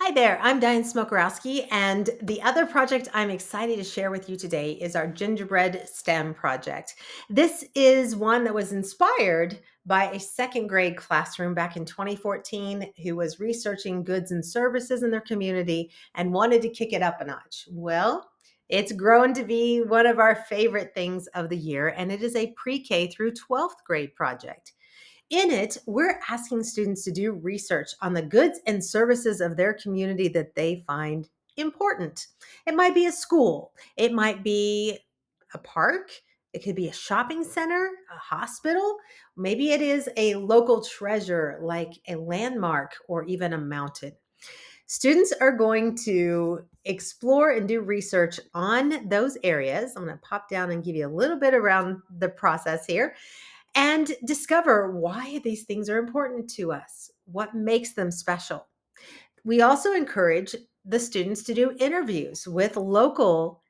Hi there, I'm Diane Smokorowski, and the other project I'm excited to share with you today is our Gingerbread STEM project. This is one that was inspired by a second grade classroom back in 2014 who was researching goods and services in their community and wanted to kick it up a notch. Well, it's grown to be one of our favorite things of the year, and it is a pre K through 12th grade project. In it, we're asking students to do research on the goods and services of their community that they find important. It might be a school, it might be a park, it could be a shopping center, a hospital. Maybe it is a local treasure like a landmark or even a mountain. Students are going to explore and do research on those areas. I'm going to pop down and give you a little bit around the process here and discover why these things are important to us, what makes them special. We also encourage the students to do interviews with local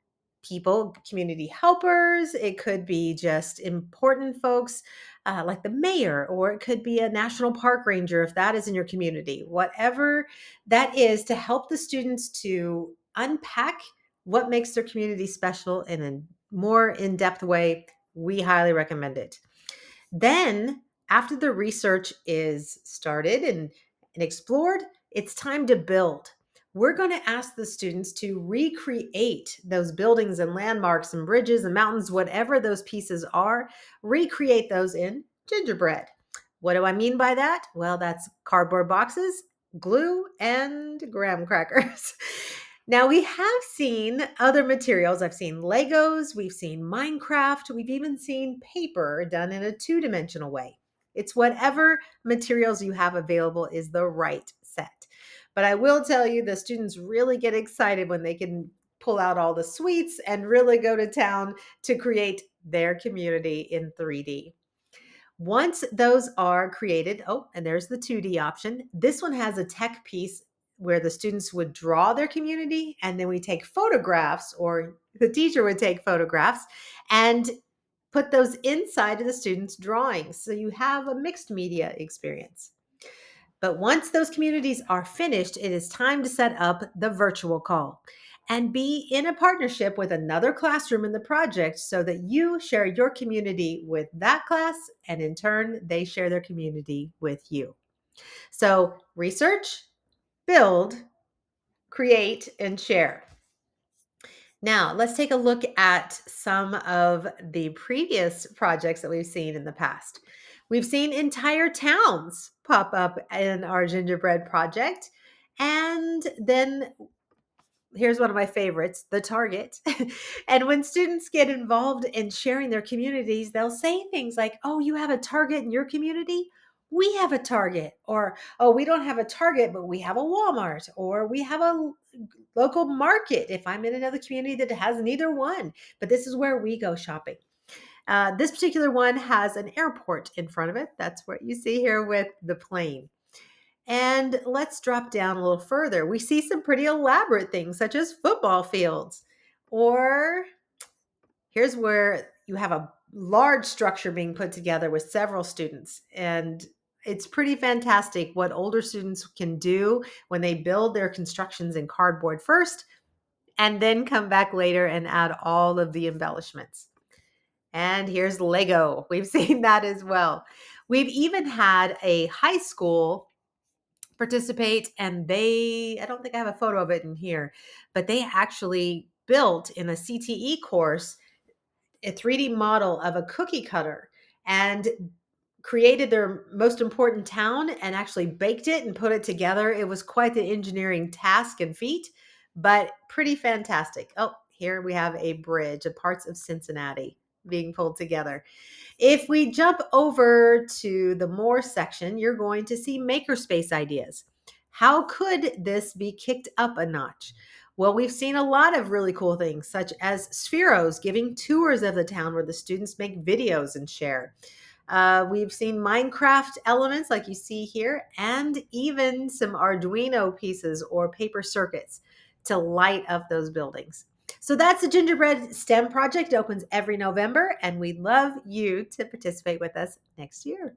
people, community helpers. It could be just important folks like the mayor, or it could be a national park ranger if that is in your community. Whatever that is, to help the students to unpack what makes their community special in a more in depth way, we highly recommend it. Then, after the research is started and explored, it's time to build. We're going to ask the students to recreate those buildings and landmarks and bridges and mountains, whatever those pieces are, recreate those in gingerbread. What do I mean by that? Well, that's cardboard boxes, glue, and graham crackers. Now, we have seen other materials. I've seen Legos, we've seen Minecraft, we've even seen paper done in a two-dimensional way. It's whatever materials you have available is the right set. But I will tell you, the students really get excited when they can pull out all the sweets and really go to town to create their community in 3D. Once those are created, oh, and there's the 2D option. This one has a tech piece where the students would draw their community, and then we take photographs, or the teacher would take photographs and put those inside of the students' drawings. So you have a mixed media experience. But once those communities are finished, it is time to set up the virtual call and be in a partnership with another classroom in the project so that you share your community with that class, and in turn, they share their community with you. So, research, build, create, and share. Now, let's take a look at some of the previous projects that we've seen in the past. We've seen entire towns pop up in our gingerbread project. And then here's one of my favorites, the Target. And when students get involved in sharing their communities, they'll say things like, "Oh, you have a Target in your community? We have a Target." Or, "Oh, we don't have a Target, but we have a Walmart." Or, "We have a local market if I'm in another community that has neither one. But this is where we go shopping." This particular one has an airport in front of it. That's what you see here with the plane. And let's drop down a little further. We see some pretty elaborate things, such as football fields. Or here's where you have a large structure being put together with several students. And it's pretty fantastic what older students can do when they build their constructions in cardboard first and then come back later and add all of the embellishments. And here's Lego. We've seen that as well. We've even had a high school participate, and I don't think I have a photo of it in here, but they actually built in a CTE course a 3D model of a cookie cutter and created their most important town and actually baked it and put it together. It was quite the engineering task and feat, but pretty fantastic. Oh, here we have a bridge of parts of Cincinnati being pulled together. If we jump over to the more section, you're going to see makerspace ideas. How could this be kicked up a notch? Well, we've seen a lot of really cool things, such as Spheros giving tours of the town where the students make videos and share. We've seen Minecraft elements like you see here, and even some Arduino pieces or paper circuits to light up those buildings. So that's the Gingerbread STEM project. It opens every November, and we'd love you to participate with us next year.